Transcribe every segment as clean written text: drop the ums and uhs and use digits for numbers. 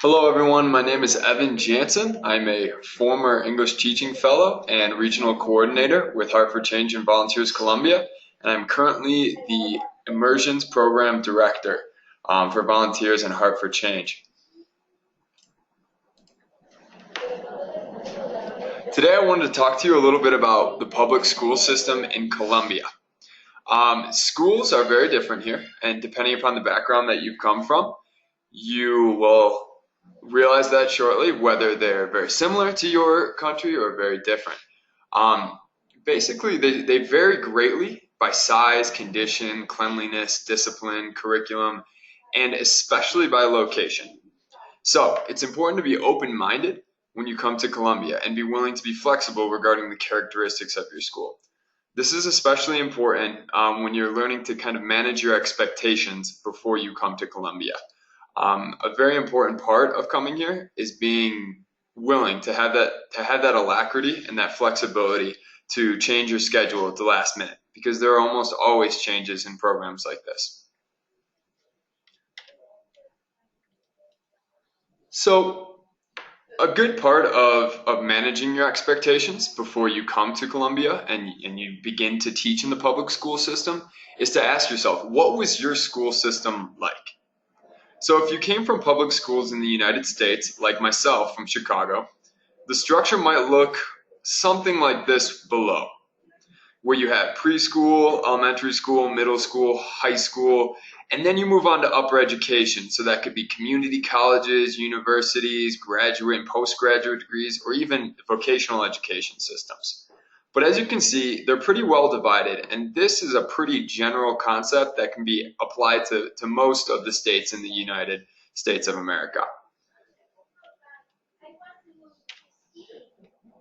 Hello everyone, my name is Evan Jansen. I'm a former English teaching fellow and regional coordinator with Heart for Change and Volunteers Colombia, and I'm currently the Immersions Program Director for Volunteers and Heart for Change. Today I wanted to talk to you a little bit about the public school system in Colombia. Schools are very different here, and depending upon the background that you've come from, you will realize that shortly, whether they're very similar to your country or very different. Basically, they vary greatly by size, condition, cleanliness, discipline, curriculum, and especially by location. So it's important to be open-minded when you come to Colombia and be willing to be flexible regarding the characteristics of your school. This is especially important when you're learning to kind of manage your expectations before you come to Colombia. A very important part of coming here is being willing to have that alacrity and that flexibility to change your schedule at the last minute, because there are almost always changes in programs like this. So a good part of managing your expectations before you come to Colombia and you begin to teach in the public school system is to ask yourself, what was your school system like? So if you came from public schools in the United States, like myself from Chicago, the structure might look something like this below, where you have preschool, elementary school, middle school, high school, and then you move on to upper education. So that could be community colleges, universities, graduate and postgraduate degrees, or even vocational education systems. But as you can see, they're pretty well divided, and this is a pretty general concept that can be applied to most of the states in the United States of America.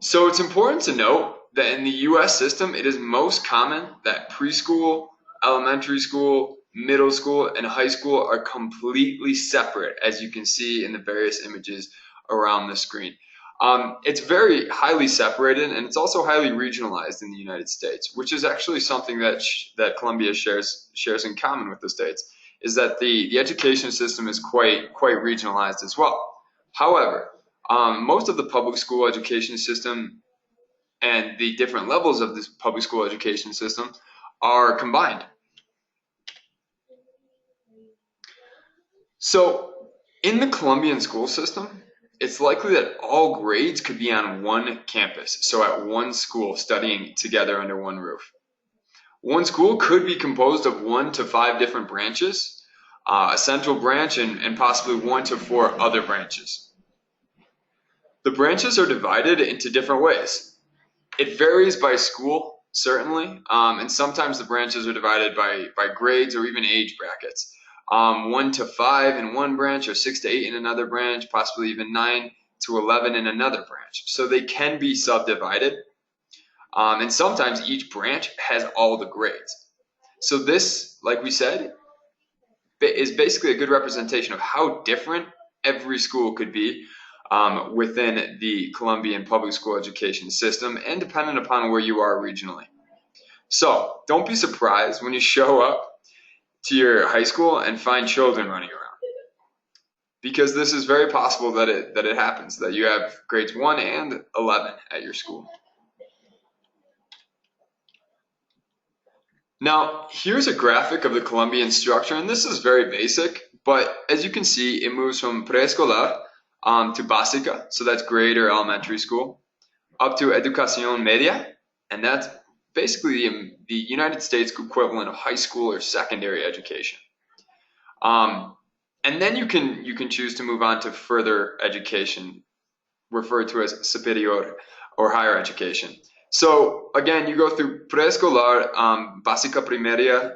So it's important to note that in the US system, it is most common that preschool, elementary school, middle school, and high school are completely separate, as you can see in the various images around the screen. It's very highly separated, and it's also highly regionalized in the United States, which is actually something that Colombia shares in common with the states, is that the education system is quite regionalized as well. However, most of the public school education system and the different levels of this public school education system are combined. So in the Colombian school system, it's likely that all grades could be on one campus, so at one school, studying together under one roof. One school could be composed of 1 to 5 different branches, a central branch, and possibly 1 to 4 other branches. The branches are divided into different ways. It varies by school, certainly, and sometimes the branches are divided by grades or even age brackets. 1 to 5 in one branch, or 6 to 8 in another branch, possibly even 9 to 11 in another branch. So they can be subdivided, and sometimes each branch has all the grades. So this, like we said, is basically a good representation of how different every school could be within the Colombian public school education system, and dependent upon where you are regionally. So don't be surprised when you show up to your high school and find children running around, because this is very possible that it happens, that you have grades 1 and 11 at your school. Now here's a graphic of the Colombian structure, and this is very basic, but as you can see, it moves from preescolar to básica, so that's grade or elementary school, up to educación media, and that's basically the United States equivalent of high school or secondary education. And then you can choose to move on to further education, referred to as superior or higher education. So again, you go through preescolar, básica primaria,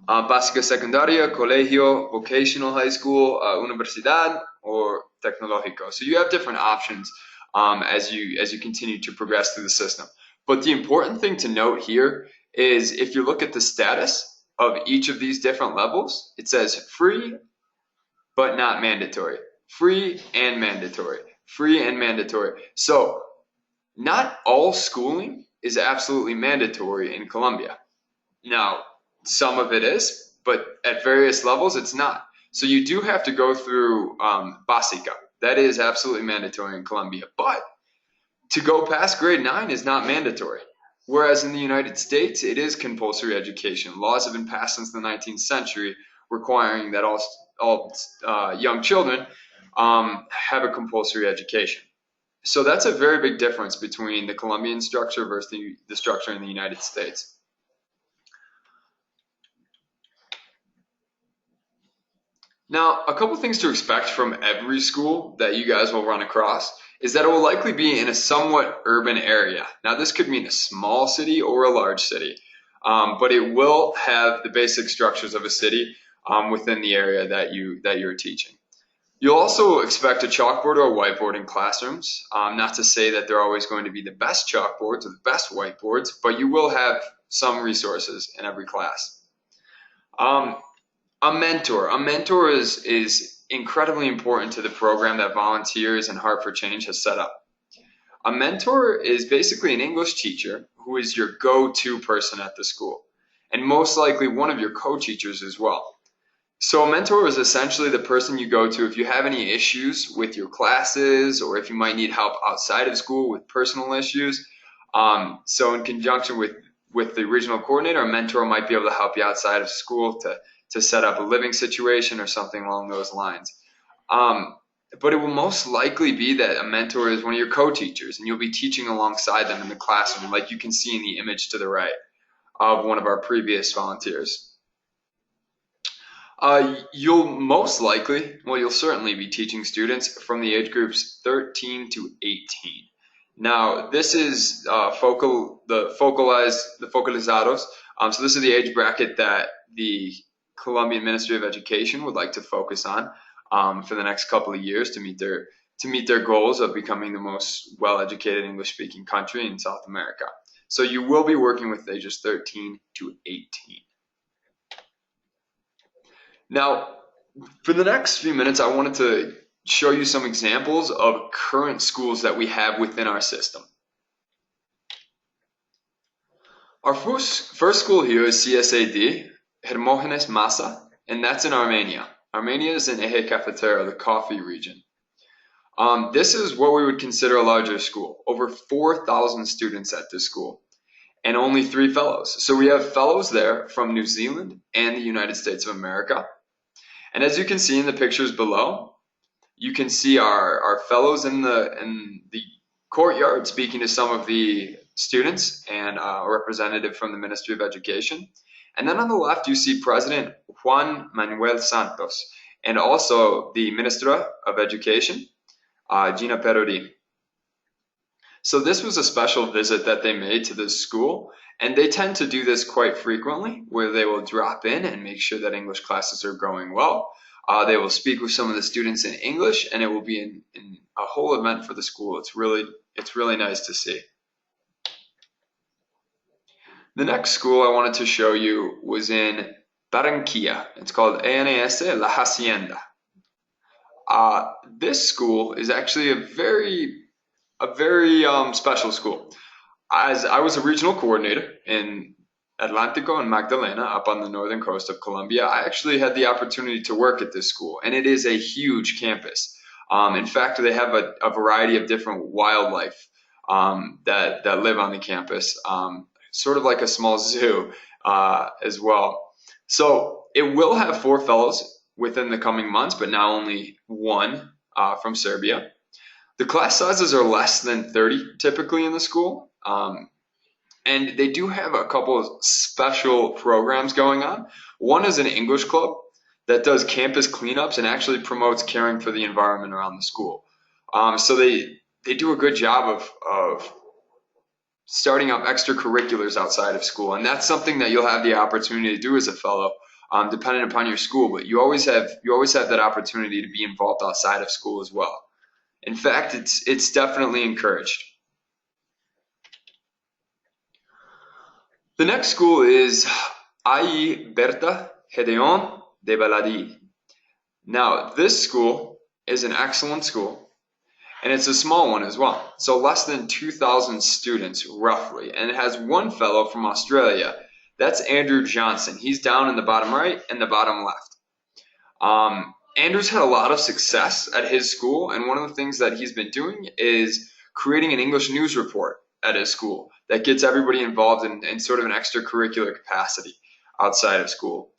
básica secundaria, colegio, vocational high school, universidad, or tecnológico. So you have different options as you continue to progress through the system. But the important thing to note here is, if you look at the status of each of these different levels, it says free but not mandatory, free and mandatory, free and mandatory. So not all schooling is absolutely mandatory in Colombia. Now, some of it is, but at various levels it's not. So you do have to go through Básica. That is absolutely mandatory in Colombia. But to go past grade 9 is not mandatory. Whereas in the United States, it is compulsory education. Laws have been passed since the 19th century requiring that all young children have a compulsory education. So that's a very big difference between the Colombian structure versus the structure in the United States. Now, a couple things to expect from every school that you guys will run across is that it will likely be in a somewhat urban area. Now, this could mean a small city or a large city, but it will have the basic structures of a city within the area that you're teaching. You'll also expect a chalkboard or a whiteboard in classrooms. Not to say that they're always going to be the best chalkboards or the best whiteboards, but you will have some resources in every class. Um, a mentor. A mentor is incredibly important to the program that Volunteers and Heart for Change has set up. A mentor is basically an English teacher who is your go-to person at the school, and most likely one of your co-teachers as well. So a mentor is essentially the person you go to if you have any issues with your classes or if you might need help outside of school with personal issues. So in conjunction with the regional coordinator, a mentor might be able to help you outside of school to set up a living situation or something along those lines. But it will most likely be that a mentor is one of your co-teachers and you'll be teaching alongside them in the classroom, like you can see in the image to the right of one of our previous volunteers. You'll certainly be teaching students from the age groups 13 to 18. Now, this is the focalizados. So this is the age bracket that the Colombian Ministry of Education would like to focus on for the next couple of years to meet their goals of becoming the most well-educated English-speaking country in South America. So you will be working with ages 13 to 18. Now, for the next few minutes, I wanted to show you some examples of current schools that we have within our system. Our first school here is CSAD, Hermógenes Massa, and that's in Armenia. Armenia is in Eje Cafetero, the coffee region. This is what we would consider a larger school. Over 4,000 students at this school, and only 3 fellows. So we have fellows there from New Zealand and the United States of America. And as you can see in the pictures below, you can see our fellows in the courtyard speaking to some of the students and a representative from the Ministry of Education. And then on the left, you see President Juan Manuel Santos and also the Minister of Education, Gina Peruri. So this was a special visit that they made to this school, and they tend to do this quite frequently, where they will drop in and make sure that English classes are going well. They will speak with some of the students in English, and it will be in a whole event for the school. It's really nice to see. The next school I wanted to show you was in Barranquilla. It's called ANAS La Hacienda. This school is actually a very special school. As I was a regional coordinator in Atlántico and Magdalena up on the northern coast of Colombia, I actually had the opportunity to work at this school, and it is a huge campus. In fact, they have a variety of different wildlife that live on the campus, sort of like a small zoo as well. So it will have 4 fellows within the coming months, but now only 1 from Serbia. The class sizes are less than 30 typically in the school, and they do have a couple of special programs going on. One is an English club that does campus cleanups and actually promotes caring for the environment around the school. So they do a good job of starting up extracurriculars outside of school, and that's something that you'll have the opportunity to do as a fellow, depending upon your school. But you always have that opportunity to be involved outside of school as well. In fact, it's definitely encouraged. The next school is Ai Berta Gedeon de Baladi. Now, this school is an excellent school, and it's a small one as well. So less than 2,000 students, roughly, and it has 1 fellow from Australia. That's Andrew Johnson. He's down in the bottom right and the bottom left. Andrew's had a lot of success at his school, and one of the things that he's been doing is creating an English news report at his school that gets everybody involved in sort of an extracurricular capacity outside of school.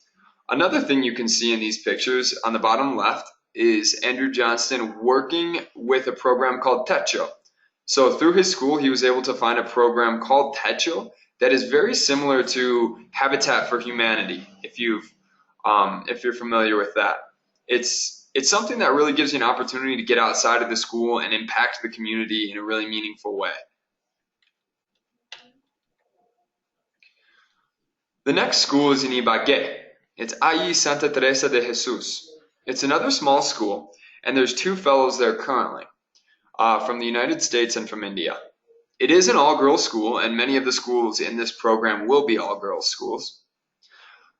Another thing you can see in these pictures on the bottom left is Andrew Johnston working with a program called Techo. So through his school, he was able to find a program called Techo that is very similar to Habitat for Humanity, if you're familiar with that. It's something that really gives you an opportunity to get outside of the school and impact the community in a really meaningful way. The next school is in Ibagué. It's Ahí Santa Teresa de Jesus. It's another small school, and there's two fellows there currently, from the United States and from India. It is an all-girls school, and many of the schools in this program will be all-girls schools.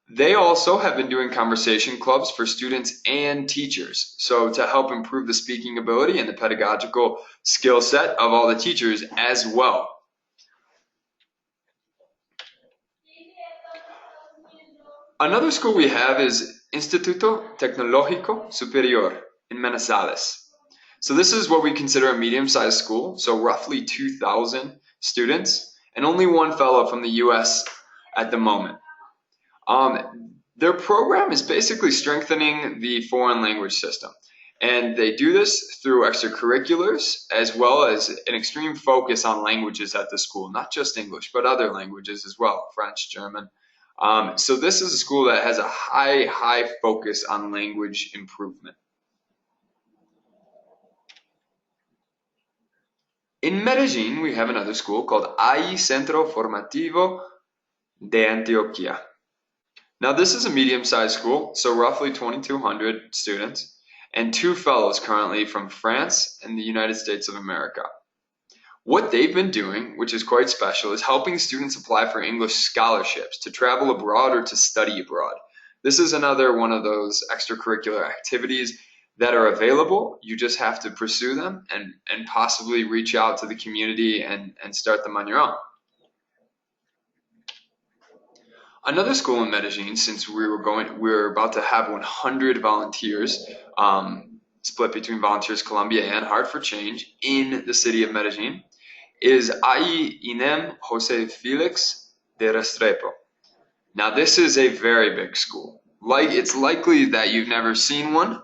They also have been doing conversation clubs for students and teachers, so to help improve the speaking ability and the pedagogical skill set of all the teachers as well. Another school we have is Instituto Tecnológico Superior in Manizales. So this is what we consider a medium-sized school, so roughly 2,000 students, and only one fellow from the US at the moment. Their program is basically strengthening the foreign language system, and they do this through extracurriculars as well as an extreme focus on languages at the school, not just English, but other languages as well, French, German. So this is a school that has a high focus on language improvement. In Medellin, we have another school called Ahí Centro Formativo de Antioquia. Now this is a medium-sized school, so roughly 2,200 students, and two fellows currently from France and the United States of America. What they've been doing, which is quite special, is helping students apply for English scholarships to travel abroad or to study abroad. This is another one of those extracurricular activities that are available. You just have to pursue them and possibly reach out to the community and start them on your own. Another school in Medellin, since we're about to have 100 volunteers, split between Volunteers Colombia and Heart for Change in the city of Medellin, is Ahí INEM Jose Felix de Restrepo. Now this is a very big school. It's likely that you've never seen one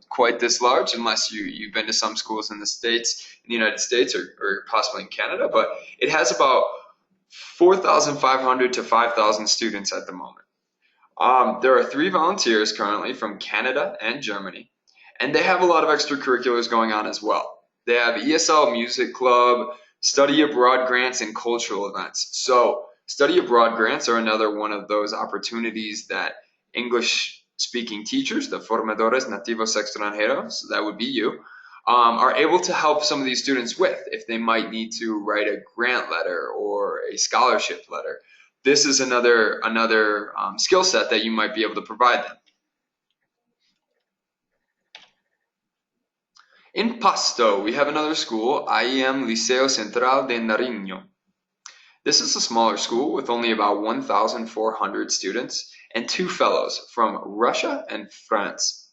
quite this large, unless you've been to some schools in the States, in the United States, or possibly in Canada. But it has about 4,500 to 5,000 students at the moment. There are 3 volunteers currently from Canada and Germany, and they have a lot of extracurriculars going on as well. They have ESL Music Club, study abroad grants, and cultural events. So study abroad grants are another one of those opportunities that English-speaking teachers, the formadores nativos extranjeros, so that would be you, are able to help some of these students with if they might need to write a grant letter or a scholarship letter. This is another skill set that you might be able to provide them. In Pasto, we have another school, IEM Liceo Central de Nariño. This is a smaller school with only about 1,400 students and 2 fellows from Russia and France.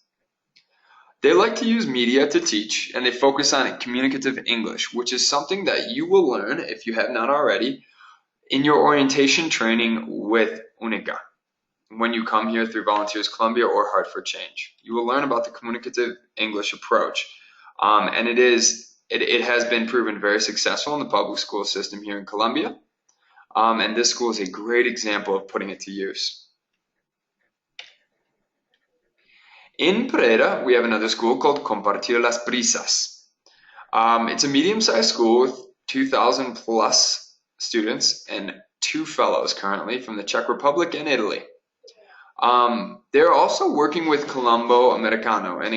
They like to use media to teach, and they focus on communicative English, which is something that you will learn, if you have not already, in your orientation training with UNICA. When you come here through Volunteers Colombia or Heart for Change, you will learn about the communicative English approach. And it has been proven very successful in the public school system here in Colombia. And this school is a great example of putting it to use. In Pereira, we have another school called Compartir las Brisas. It's a medium-sized school with 2,000 plus students and 2 fellows currently from the Czech Republic and Italy. They're also working with Colombo Americano, and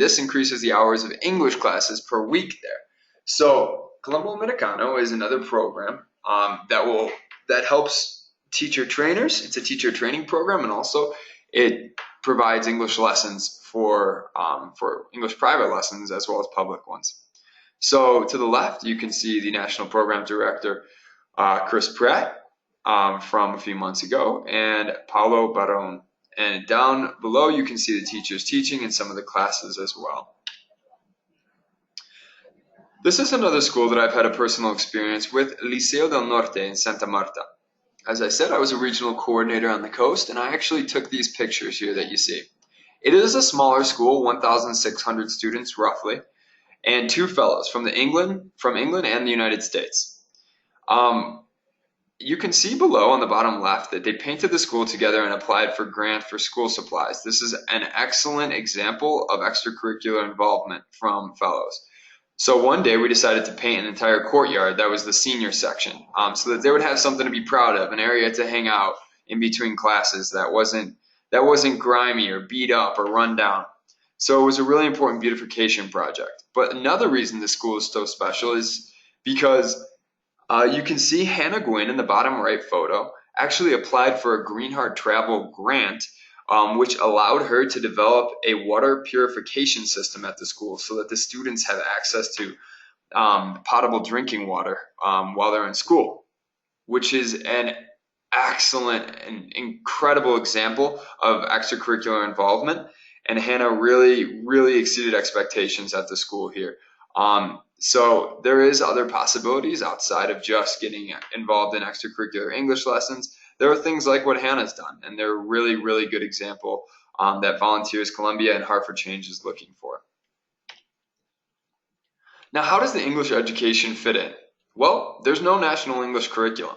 this increases the hours of English classes per week there. So Colombo Americano is another program that helps teacher trainers. It's a teacher training program, and also it provides English lessons for English private lessons as well as public ones. So to the left, you can see the National Program Director, Chris Pratt, from a few months ago, and Paulo Barón. And down below, you can see the teachers teaching in some of the classes as well. This is another school that I've had a personal experience with, Liceo del Norte in Santa Marta. As I said, I was a regional coordinator on the coast, and I actually took these pictures here that you see. It is a smaller school, 1,600 students roughly, and two fellows from England and the United States. You can see below on the bottom left that they painted the school together and applied for grant for school supplies. This is an excellent example of extracurricular involvement from fellows. So one day we decided to paint an entire courtyard that was the senior section, so that they would have something to be proud of, an area to hang out in between classes that wasn't grimy or beat up or run down. So it was a really important beautification project. But another reason the school is so special is because you can see Hannah Gwynn in the bottom right photo actually applied for a Green Heart Travel grant, which allowed her to develop a water purification system at the school so that the students have access to potable drinking water while they're in school, which is an excellent and incredible example of extracurricular involvement. And Hannah really, really exceeded expectations at the school here. So there is other possibilities outside of just getting involved in extracurricular English lessons. There are things like what Hannah's done, and they're a really, really good example that Volunteers Colombia and Heart for Change is looking for. Now, how does the English education fit in? Well, there's no national English curriculum.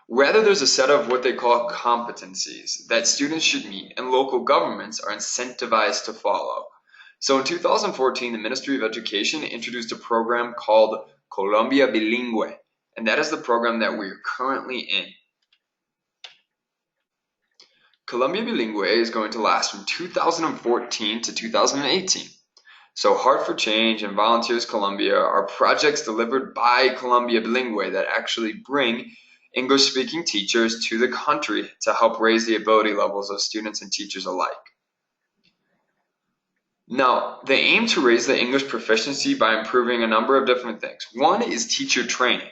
Rather, there's a set of what they call competencies that students should meet and local governments are incentivized to follow. So in 2014, the Ministry of Education introduced a program called Colombia Bilingüe, and that is the program that we're currently in. Colombia Bilingüe is going to last from 2014 to 2018. So Heart for Change and Volunteers Colombia are projects delivered by Colombia Bilingüe that actually bring English-speaking teachers to the country to help raise the ability levels of students and teachers alike. Now, they aim to raise the English proficiency by improving a number of different things. One is teacher training,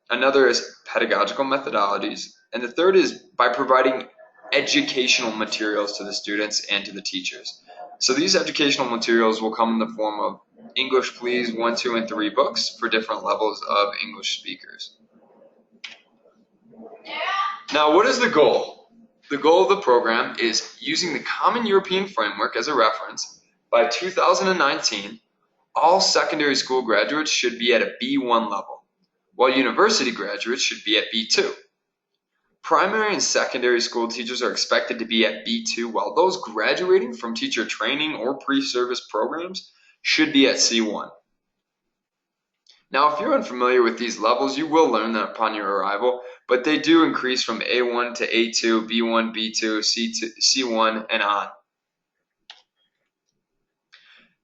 another is pedagogical methodologies, and the third is by providing educational materials to the students and to the teachers. So these educational materials will come in the form of English Please 1, 2, and 3 books for different levels of English speakers. Now, what is the goal? The goal of the program is using the Common European Framework as a reference. By 2019, all secondary school graduates should be at a B1 level, while university graduates should be at B2. Primary and secondary school teachers are expected to be at B2, while those graduating from teacher training or pre-service programs should be at C1. Now, if you're unfamiliar with these levels, you will learn them upon your arrival, but they do increase from A1 to A2, B1, B2, C2, C1, and on.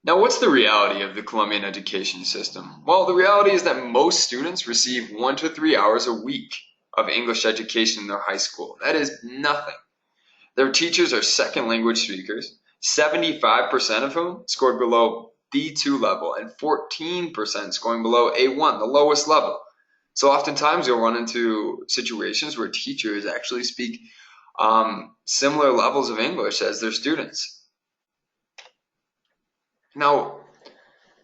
Now, what's the reality of the Colombian education system? Well, the reality is that most students receive 1 to 3 hours a week of English education in their high school. That is nothing. Their teachers are second language speakers, 75% of whom scored below B2 level and 14% scoring below A1, the lowest level. So oftentimes you'll run into situations where teachers actually speak similar levels of English as their students. Now,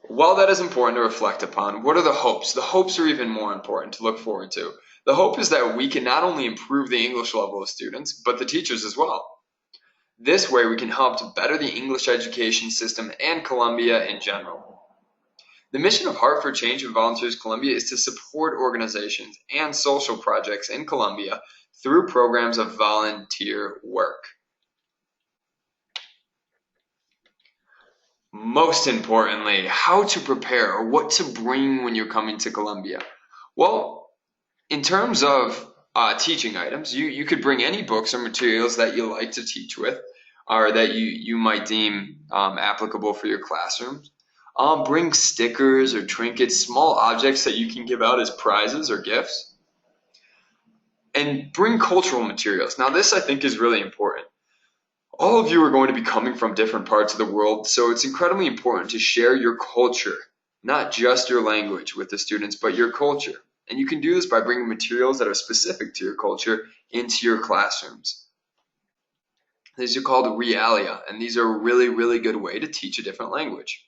while that is important to reflect upon, what are the hopes? The hopes are even more important to look forward to. The hope is that we can not only improve the English level of students, but the teachers as well. This way we can help to better the English education system and Colombia in general. The mission of Heart for Change and Volunteers Colombia is to support organizations and social projects in Colombia through programs of volunteer work. Most importantly, how to prepare or what to bring when you're coming to Colombia. Well, in terms of teaching items, you could bring any books or materials that you like to teach with or that you might deem applicable for your classrooms. Bring stickers or trinkets, small objects that you can give out as prizes or gifts. And bring cultural materials. Now this I think is really important. All of you are going to be coming from different parts of the world, so it's incredibly important to share your culture, not just your language with the students, but your culture. And you can do this by bringing materials that are specific to your culture into your classrooms. These are called realia, and these are a really, really good way to teach a different language.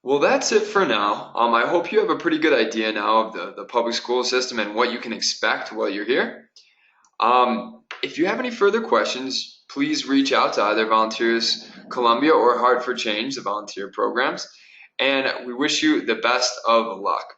Well, that's it for now. I hope you have a pretty good idea now of the public school system and what you can expect while you're here. If you have any further questions, please reach out to either Volunteers Colombia or Heart for Change, the volunteer programs. And we wish you the best of luck.